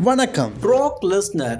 வணக்கம். Broek Lesnar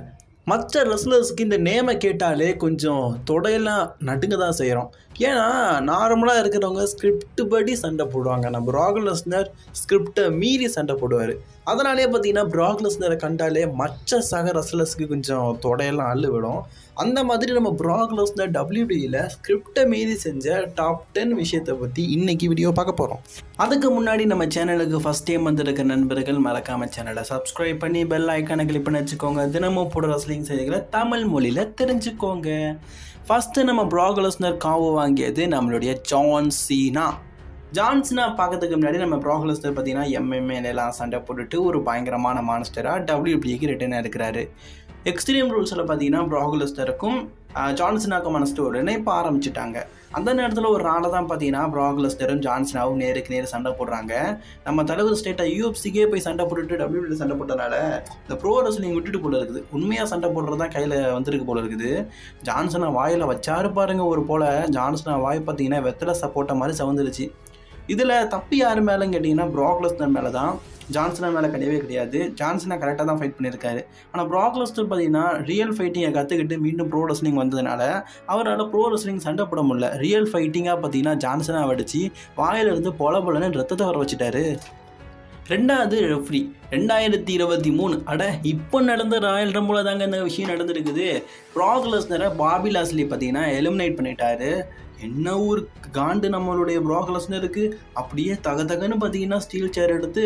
மற்ற ரெஸ்லர்ஸுக்கு இந்த நேமை கேட்டாலே கொஞ்சம் தொடையெல்லாம் நடுங்க தான் செய்கிறோம். ஏன்னா நார்மலாக இருக்கிறவங்க ஸ்கிரிப்ட் படி சண்டை போடுவாங்க. நம்ம ப்ராக் லெஸ்னர் ஸ்கிரிப்டை மீறி சண்டை போடுவார். அதனாலே பார்த்தீங்கன்னா ப்ராக் லெஸ்னரை கண்டாலே மற்ற சக ரெஸ்லர்ஸுக்கு கொஞ்சம் தொடையெல்லாம் அள்ளு விடும். அந்த மாதிரி நம்ம ப்ராக் லெஸ்னர் WWEல ஸ்கிரிப்டை மீறி செஞ்ச டாப் 10 விஷயத்தை பற்றி இன்றைக்கி வீடியோ பார்க்க போகிறோம். அதுக்கு முன்னாடி நம்ம சேனலுக்கு ஃபஸ்ட் டைம் வந்திருக்க நண்பர்கள் மறக்காமல் சேனலை சப்ஸ்கிரைப் பண்ணி பெல் ஐக்கானை கிளிக் பண்ணி வச்சுக்கோங்க. தினமும் போடுற ரெஸ்லிங் செய்திகளை தமிழ் மொழியில் தெரிஞ்சுக்கோங்க. ஃபஸ்ட்டு நம்ம ப்ராக் லெஸ்னர் காவு வாங்கியது நம்மளுடைய ஜான் சீனா பார்க்கறதுக்கு முன்னாடி நம்ம ப்ராக் லெஸ்னர் பார்த்தீங்கன்னா MMA சண்டை போட்டுட்டு ஒரு பயங்கரமான மான்ஸ்டராக WWEக்கு ரிட்டர்ன் இருக்கிறாரு. எக்ஸ்ட்ரீம் ரூல்ஸில் பார்த்தீங்கன்னா ப்ராக் லெஸ்னருக்கும் ஜான் சீனாக்குமான ஸ்டோரின்னு இப்போ ஆரம்பிச்சிட்டாங்க. அந்த நேரத்தில் ஒரு நாளை தான் பார்த்தீங்கன்னா ப்ராக் லெஸ்னரும் ஜான் சீனாவும் நேருக்கு நேர் சண்டை போடுறாங்க. நம்ம தலைவர் ஸ்டேட்டாக UFC போய் சண்டை போட்டுட்டு WWE சண்டை போட்டனால இந்த ப்ரோ ரெஸ்லிங் விட்டுட்டு போல இருக்குது. உண்மையாக சண்டை போடுறது தான் கையில் வந்துருக்கு போல இருக்குது. ஜான் சீனா வாயில் வச்சாரு பாருங்க ஒரு போல். ஜான் சீனா வாய் பார்த்தீங்கன்னா வெத்தலை சப்போட்டா மாதிரி சவந்துருச்சு. இதில் தப்பி யார் மேலேன்னு கேட்டிங்கன்னா ப்ராக் லெஸ்னர் மேலே தான். ஜான் சீனா மேலே கிடையாது. ஜான் சீனா கரெக்டாக தான் ஃபைட் பண்ணியிருக்காரு. ஆனால் ப்ராக் லெஸ்னர் பார்த்தீங்கன்னா ரியல் ஃபைட்டிங்கை கற்றுக்கிட்டு மீண்டும் ப்ரோ ரெஸ்லிங் வந்ததுனால அவரால் ப்ரோ ரெஸ்லிங் சண்டை போட முடியல. ரியல் ஃபைட்டிங்காக பார்த்தீங்கன்னா ஜான் சீனா அடித்து வாயிலிருந்து பொலன்னு ரத்தத்தை வர வச்சுட்டாரு. ரெண்டாவது ரெஃப்ரி 2023 இப்போ நடந்த ராயல் ரம்பில் தாங்க இந்த விஷயம் நடந்துருக்குது. ப்ராக் லெஸ்னரை பாபி லாஸ்லி பார்த்தீங்கன்னா எலிமினேட் பண்ணிட்டாரு. என்ன ஒரு காண்டு நம்மளுடைய ப்ராக் லெஸ்னருக்கு. அப்படியே தகன்னு பார்த்தீங்கன்னா ஸ்டீல் சேர் எடுத்து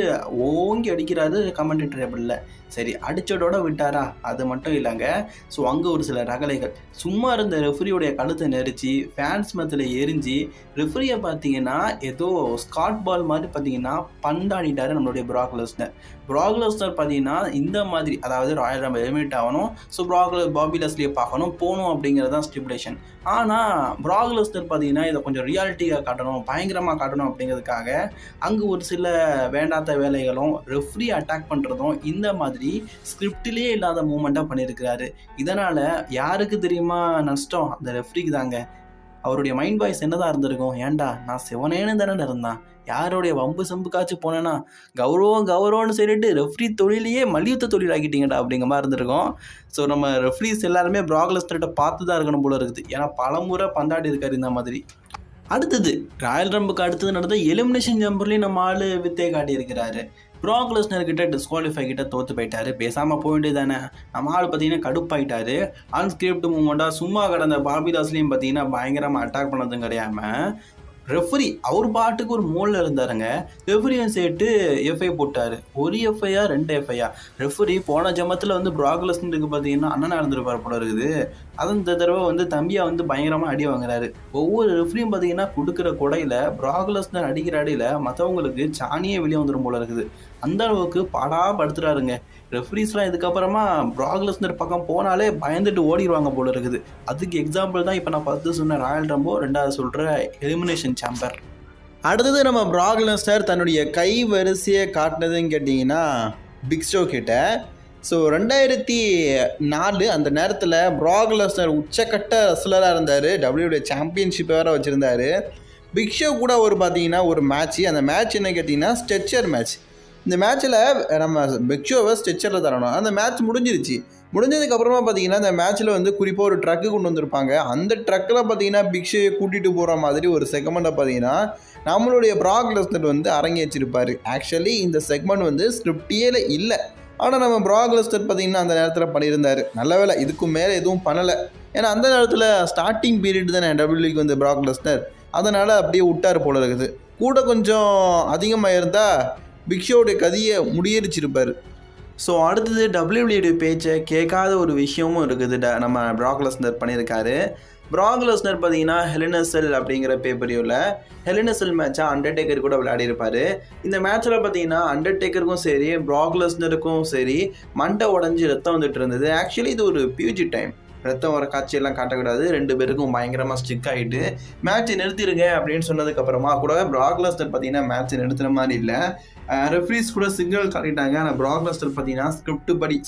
ஓங்கி அடிக்கிறாரு கமெண்டேட்டர் டேபிளில். சரி, அடிச்சதோட விட்டாரா? அது மட்டும் இல்லைங்க. ஸோ அங்கே ஒரு சில ரகலைகள். சும்மா இருந்த ரெஃப்ரியோடைய கழுத்தை நெரிச்சு ஃபேன்ஸ் மத்தியில் எரிஞ்சு ரெஃப்ரியை பார்த்தீங்கன்னா ஏதோ ஸ்காட் பால் மாதிரி பார்த்தீங்கன்னா பந்தாடிட்டாரு நம்மளுடைய ப்ராக் லெஸ்னர். ப்ராக் லெஸ்னர் பார்த்தீங்கன்னா இந்த மாதிரி, அதாவது ராயல் ரம்பிள் எலிமினேட் ஆகணும், ஸோ பாபி லாஸ்லியை பார்க்கணும் போகணும் அப்படிங்கிறது தான் ஸ்டிபுலேஷன். ஆனால் ப்ராக் லெஸ்னர் பார்த்தீங்கன்னா இதை கொஞ்சம் ரியாலிட்டியாக காட்டணும், பயங்கரமாக காட்டணும் அப்படிங்கிறதுக்காக அங்கே ஒரு சில வேண்டாத வேலைகளும் ரெஃப்ரி அட்டாக் பண்ணுறதும் இந்த மாதிரி ஸ்கிரிப்டிலே இல்லாத மூமெண்ட்டாக பண்ணியிருக்கிறாரு. இதனால் யாருக்கு தெரியுமா நஷ்டம்? அந்த ரெஃப்ரிக்கு தாங்க. அவருடைய மைண்ட் வாய்ஸ் என்னதான் இருந்திருக்கும்? ஏன்டா நான் சிவனேன்னு தானே இருந்தான், யாருடைய வம்பு சம்புக்காச்சும் போனேன்னா கௌரவம்னு சொல்லிட்டு ரெஃப்ரி தொழிலையே மல்யுத்த தொழில் ஆக்கிட்டீங்கடா அப்படிங்கிற மாதிரி இருந்திருக்கும். ஸோ நம்ம ரெஃப்ரிஸ் எல்லாருமே ப்ராக் லெஸ்னர்கிட்ட பார்த்து தான் இருக்கணும் போல இருக்குது. ஏன்னா பலமுறை பந்தாடி இருக்காரு இந்த மாதிரி. அடுத்தது ராயல் ரம்புக்கு அடுத்தது நடந்த எலிமினேஷன் ஜம்பர்லேயும் நம்ம ஆள் வித்தே காட்டியிருக்கிறாரு. ப்ராக் லெஸ்னர்கிட்ட டிஸ்குவாலிஃபை கிட்ட தோற்று போயிட்டாரு. பேசாமல் போக வேண்டியது தானே. நம்ம ஆள் பார்த்தீங்கன்னா கடுப்பாயிட்டாரு. அன்ஸ்கிரிப்ட் மூமெண்ட்டாக சும்மா கடந்த பாபி லாஸ்லையும் பார்த்தீங்கன்னா பயங்கரமாக அட்டாக் பண்ணதும் கிடையாமல் ரெஃப்ரி அவர் பாட்டுக்கு ஒரு மூலில் இருந்தாருங்க. ரெஃப்ரியும் சேர்த்து எஃப்ஐ போட்டார். ஒரு எஃப்ஐயா 2 எஃப்ஐயா? ரெஃப்ரி போன ஜமத்தில் ப்ராக் லெஸ்னருக்கு பார்த்தீங்கன்னா அண்ணனாக இருந்துருப்பார் போல இருக்குது. அது இந்த தடவை தம்பியாக பயங்கரமாக அடி வாங்குறாரு. ஒவ்வொரு ரெஃப்ரியும் பார்த்தீங்கன்னா கொடுக்குற கொடையில் ப்ராக் லெஸ்னர் அடிக்கிற அடியில் மற்றவங்களுக்கு சாணியே வெளியே வந்துடும் போல இருக்குது. அந்த அளவுக்கு படுத்துறாருங்க. ரெஃப்ரிஸ்லாம் இதுக்கப்புறமா ப்ராக் லெஸ்னர் பக்கம் போனாலே பயந்துட்டு ஓடிடுவாங்க போல இருக்குது. அதுக்கு எக்ஸாம்பிள் தான் இப்போ நான் பார்த்து சொன்ன ராயல் ரம்போ, ரெண்டாவது சொல்கிற எலிமினேஷன் சாம்பர். அடுத்தது நம்ம ப்ராக் லெஸ்னர் தன்னுடைய கை வரிசையை காட்டினதுன்னு கேட்டிங்கன்னா பிக் ஷோ கிட்ட. ஸோ 2004 அந்த நேரத்தில் ப்ராக் லெஸ்னர் உச்சக்கட்ட ரெஸ்லராக இருந்தார். WWE சாம்பியன்ஷிப் வேறு வச்சுருந்தார். பிக் ஷோ கூட பார்த்தீங்கன்னா ஒரு மேட்ச்சு. அந்த மேட்ச் என்ன கேட்டிங்கன்னா ஸ்ட்ரெச்சர் மேட்ச். இந்த மேட்ச்சில் நம்ம பிக் ஷோவை ஸ்ட்ரெச்சரில் தரணும். அந்த மேட்ச் முடிஞ்சதுக்கப்புறமா பார்த்தீங்கன்னா அந்த மேட்ச்சில் குறிப்பாக ஒரு ட்ரக்கு கொண்டு வந்திருப்பாங்க. அந்த ட்ரக்கில் பார்த்தீங்கன்னா பிக் ஷோவை கூட்டிகிட்டு போகிற மாதிரி ஒரு செக்மெண்ட்டை பார்த்தீங்கன்னா நம்மளுடைய ப்ராக் லெஸ்னர் அரங்கேற்றிருப்பார். ஆக்சுவலி இந்த செக்மெண்ட் ஸ்கிரிப்டியில் இல்லை. ஆனால் நம்ம ப்ராக் லெஸ்னர் பார்த்தீங்கன்னா அந்த நேரத்தில் பண்ணியிருந்தார். நல்ல வேலை இதுக்கும் மேலே எதுவும் பண்ணலை. ஏன்னா அந்த நேரத்தில் ஸ்டார்டிங் பீரியட் தானே WWEக்கு ப்ராக் லெஸ்னர். அதனால் அப்படியே விட்டார் போல இருக்குது. கூட கொஞ்சம் அதிகமாக இருந்தால் பிக் ஷோவுடைய கதியை முடியரிச்சிருப்பார். ஸோ அடுத்தது WWE பேச்சை கேட்காத ஒரு விஷயமும் இருக்குது. நம்ம ப்ராக் லெஸ்னர் பண்ணியிருக்காரு. ப்ராக் லெஸ்னர் பார்த்தீங்கன்னா ஹெல் இன் எ செல் அப்படிங்கிற பேப்பரியோவில் ஹெல் இன் எ செல் மேட்சாக அண்டர்டேக்கர் கூட விளையாடிருப்பார். இந்த மேட்ச்சில் பார்த்தீங்கன்னா அண்டர்டேக்கருக்கும் சரி ப்ராக் லெஸ்னருக்கும் சரி மண்டை உடஞ்சி ரத்தம் வந்துட்டு இருந்தது. ஆக்சுவலி இது ஒரு பியூஜி டைம். ரத்தம் வர காட்சியெல்லாம் காட்டக்கூடாது, 2 பேருக்கும் பயங்கரமாக ஸ்டிக் ஆகிட்டு மேட்ச்சை நிறுத்திடுங்க அப்படின்னு சொன்னதுக்கப்புறமா கூட பிராக் லெஸ்னர் பார்த்தீங்கன்னா மேட்ச்சை நிறுத்துற மாதிரி இல்லை. ரெஃப்ரீஸ் கூட சிக்னல் காட்டிட்டாங்க. ஆனால் பிராக் லெஸ்னர் பார்த்தீங்கன்னா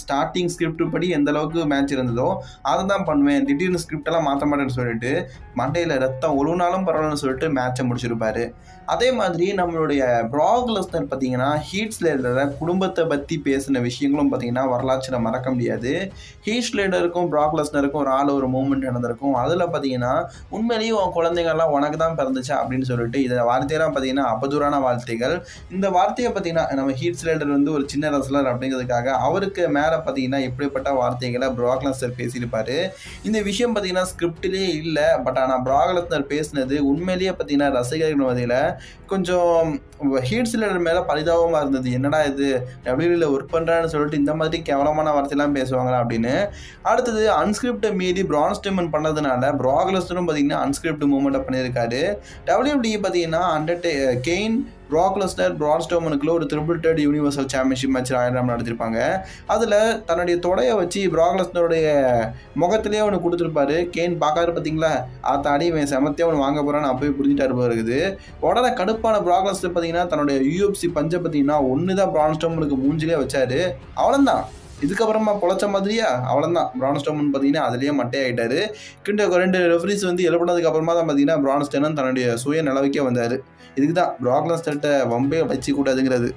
ஸ்டார்டிங் ஸ்கிரிப்ட் படி எந்த அளவுக்கு மேட்ச் இருந்ததோ அதை தான் பண்ணுவேன், திடீர்னு ஸ்கிரிப்டெல்லாம் மாற்ற மாட்டேன்னு சொல்லிட்டு மண்டையில் ரத்தம் ஒழுனாலும் பரவாயில்லன்னு சொல்லிட்டு மேட்சை முடிச்சிருப்பாரு. அதே மாதிரி நம்மளுடைய பிராக் லெஸ்னர் பார்த்தீங்கன்னா ஹீட் ஸ்லேடரில் குடும்பத்தை பற்றி பேசின விஷயங்களும் பார்த்தீங்கன்னா வரலாற்றில் மறக்க முடியாது. ஹீட் ஸ்லேடருக்கும் பிராக் லெஸ்னருக்கும் ஒரு மூமெண்ட் நடந்திருக்கும். அதில் பார்த்தீங்கன்னா உண்மையிலேயே உன் குழந்தைங்கள்லாம் உனக்கு தான் பிறந்துச்சா அப்படின்னு சொல்லிட்டு இதை வார்த்தையெல்லாம் பார்த்தீங்கன்னா அவதூறான வார்த்தைகள். இந்த வார்த்தையை பார்த்தீங்கன்னா நம்ம ஹீட் ஸ்லேடர் வந்து ஒரு சின்ன ரசலர் அப்படிங்கிறதுக்காக அவருக்கு மேலே பார்த்தீங்கன்னா இப்படிப்பட்ட வார்த்தைகளை பிராக் லெஸ்னர் பேசியிருப்பாரு. இந்த விஷயம் பார்த்தீங்கன்னா ஸ்கிரிப்டிலே இல்லை. பட் ஆனால் பிராக் லெஸ்னர் பேசினது உண்மையிலேயே பார்த்தீங்கன்னா ரசிகர்கள் மத்தியில் கொஞ்சம் ஹீட் ஸ்லேடர் மேலே பரிதாபமாக இருந்தது. என்னடா இது டபிள்யூல ஒர்க் பண்ணுறான்னு சொல்லிட்டு இந்த மாதிரி கேவலமான வார்த்தையெல்லாம் பேசுவாங்களா அப்படின்னு. அடுத்தது அன்ஸ்கிரிப்டை மீறி பிரான் ஸ்ட்ரோமன் பண்ணதுனால பிராக் லெஸ்னரும் பார்த்தீங்கன்னா அன்ஸ்கிரிப்ட் மூவ்மெண்ட்டை பண்ணியிருக்காரு. டபிள்யூடபிள்யூ பார்த்தீங்கன்னா கெயின், பிராக் லெஸ்னர், பிரான் ஸ்ட்ரோமனுக்குள்ள ஒரு triple thread universal championship match ஆயிரம் நடத்திருப்பாங்க. அதில் தன்னுடைய தொடையை வச்சு பிராக் லெஸ்னருடைய முகத்திலேயே அவனு கொடுத்துருப்பாரு. கெயின் பார்க்காரு பார்த்தீங்களா, ஆத்தாடி இவன் செமத்தையே அவனு வாங்க போகிறான்னு அப்போயே புரிஞ்சுட்டாரு இருக்குது. உடனே கடுப்பான பிராக் லெஸ்னர் பார்த்தீங்கன்னா தன்னுடைய UFC பஞ்சை பார்த்தீங்கன்னா ஒன்று தான் பிரான் ஸ்ட்ரோமனுக்கு மூஞ்சிலே வச்சாரு. அவ்வளோதான், இதுக்கப்புறமா பொழைச்ச மாதிரியா அவ்வளோதான். பிரான் ஸ்ட்ரோமன் பார்த்தீங்கன்னா அதுலேயே மட்டையாகிட்டாரு. கிட்ட 2 ரெஃபரீஸ் வந்து எழுப்பினதுக்கு அப்புறமா தான் பார்த்தீங்கன்னா பிரான் ஸ்ட்ரோமன் தன்னுடைய சுய நிலவுக்கே வந்தார். இதுக்கு தான் பிராக் லெஸ்னர்கிட்ட வம்பே வச்சுக்கூடாதுங்கிறது.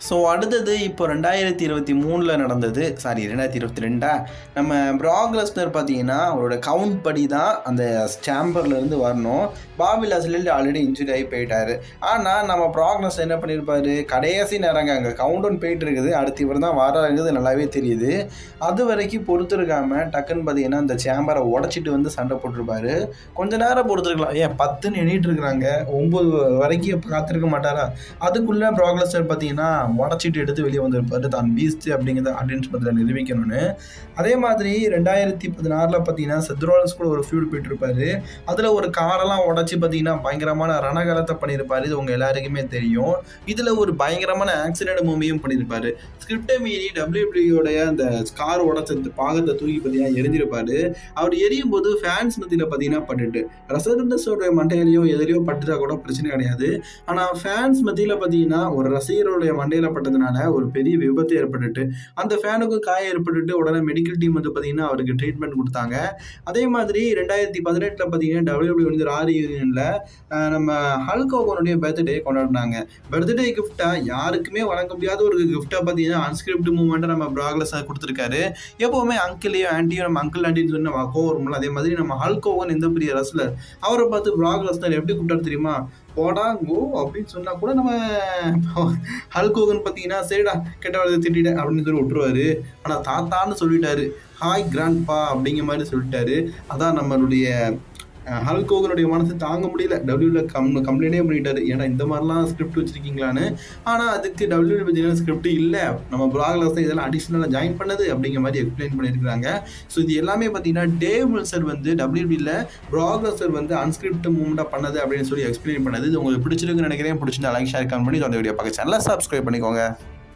ஸோ அடுத்தது இப்போ 2023 நடந்தது, 2022 நம்ம பிராக் லெஸ்னர் பார்த்தீங்கன்னா அவரோட கவுண்ட் படி தான் அந்த சாம்பர்லேருந்து வரணும். பாபி லாஸ்லி ஆல்ரெடி இன்ஜுரி ஆகி போயிட்டார். ஆனால் நம்ம பிராக் லெஸ்னர் என்ன பண்ணியிருப்பாரு, கடைசி நேரங்க அங்கே கவுண்ட் ஒன் போயிட்டு இருக்குது, அடுத்து இவர் தான் வராங்கிறது நல்லாவே தெரியுது. அது வரைக்கும் பொறுத்திருக்காமல் டக்குன்னு பார்த்தீங்கன்னா அந்த சேம்பரை உடச்சிட்டு வந்து சண்டை போட்டிருப்பாரு. கொஞ்ச நேரம் பொறுத்திருக்கலாம், ஏன் 10ன்னு எண்ணிட்டு இருக்கிறாங்க, 9 வரைக்கும் காத்திருக்க மாட்டாரா? அதுக்குள்ளே பிராக் லெஸ்னர் பார்த்தீங்கன்னா உடச்சிட்டு எடுத்து வெளியே வந்திருப்பாரு, தான் பீஸ்ட் அப்படிங்கிறத ஆடியன்ஸ் பத்தியில் நிரூபிக்கணும்னு. அதே மாதிரி 2016 பார்த்தீங்கன்னா செத் ரோலன்ஸ் கூட ஒரு ஃபியூட் போயிட்டு இருப்பாரு. அதில் ஒரு காரெல்லாம் உடச்சி பார்த்தீங்கன்னா பயங்கரமான ரணகலத்தை பண்ணியிருப்பாரு. இது உங்கள் எல்லாருக்குமே தெரியும். இதில் ஒரு பயங்கரமான ஆக்சிடென்ட் மூவியும் பண்ணியிருப்பாரு. ஸ்கிரிப்டை மீறி டபிள்யூடபிள்யூடைய அந்த கார் உடச்ச பாகத்தை தூக்கி பார்த்தீங்கன்னா எரிஞ்சிருப்பாரு. அவர் எரியும் போது ஃபேன்ஸ் மத்தியில் பார்த்தீங்கன்னா பட்டுட்டு ரசிகர்ஸோட மண்டையிலையோ எதிரையோ பட்டுட்டா கூட பிரச்சனை கிடையாது. ஆனால் ஃபேன்ஸ் மத்தியில் பார்த்தீங்கன்னா ஒரு ரசிகருடைய மண்டையில் பட்டதுனால ஒரு பெரிய விபத்து ஏற்பட்டுட்டு அந்த ஃபேனுக்கு காயம் ஏற்பட்டுட்டு உடனே மெடிக்கல் டீம் வந்து பார்த்தீங்கன்னா அவருக்கு ட்ரீட்மெண்ட் கொடுத்தாங்க. அதே மாதிரி 2018 பார்த்தீங்கன்னா டபிள்யூடபிள்யூ வந்து ரா யூனியனில் நம்ம ஹல்க் ஹோகனுடைய பர்த்டே கொண்டாடினாங்க. பர்த்டே கிஃப்டாக யாருக்குமே வழங்க முடியாத ஒரு கிஃப்டாக பார்த்தீங்கன்னா அன்ஸ்கிரிப்ட் மூவ்மெண்ட்டை நம்ம பிராக் லெஸ்னர் கொடுத்துருக்காரு. எப்போவுமே அங்கிளையோ ஆன்ட்டியோ நம்ம அங்கிள் ஆண்டின்னு சொல்லி நம்ம கோவரும்ல, அதே மாதிரி நம்ம ஹல்க் ஹோகன் எந்த பெரிய ரெஸ்லர், அவரை பார்த்து பிராக் லெஸ்னர் எப்படி கூப்பிட்டாரு தெரியுமா, போடாங்கோ அப்படின்னு சொன்னால் கூட நம்ம ஹல்க் ஹோகன் பார்த்தீங்கன்னா சரிடா கெட்ட வேலை திட்டிட்டேன் அப்படின்னு சொல்லி விட்டுருவாரு. ஆனால் தாத்தான்னு சொல்லிட்டாரு, ஹாய் கிராண்ட்பா அப்படிங்கிற மாதிரி சொல்லிட்டாரு. அதான் நம்மளுடைய ஹல்க் ஹோகனுடைய மனசு தாங்க முடியல, டபிள்யூவில் கம்ப்ளைண்டே பண்ணிட்டாரு, ஏன்னா இந்த மாதிரிலாம் ஸ்கிரிப்ட் வச்சுருக்கீங்களான்னு. ஆனால் அதுக்கு டபிள்யூவில் பார்த்தீங்கன்னா ஸ்கிரிப்ட் இல்லை, நம்ம பிராக் லெஸ்னர் இதெல்லாம் அடிஷ்னலாக ஜாயின் பண்ணது அப்படிங்கிற மாதிரி எக்ஸ்பிளைன் பண்ணியிருக்காங்க. ஸோ இது எல்லாமே பார்த்தீங்கன்னா டேவ் மில்சர் வந்து டபிள்யூவில் பிராக் லெஸ்னர் வந்து அன்ஸ்கிரிப்ட் மூவ்மெண்ட்டாக பண்ணது அப்படின்னு சொல்லி எக்ஸ்பிளைன் பண்ணது. இது உங்களுக்கு பிடிச்சிருக்குன்னு நினைக்கிறேன். பிடிச்சிருந்தா லைக், ஷேர், கமெண்ட் பண்ணி அந்த வீடியோ பார்க்க சேனலை சப்ஸ்கிரைப் பண்ணிக்கோங்க.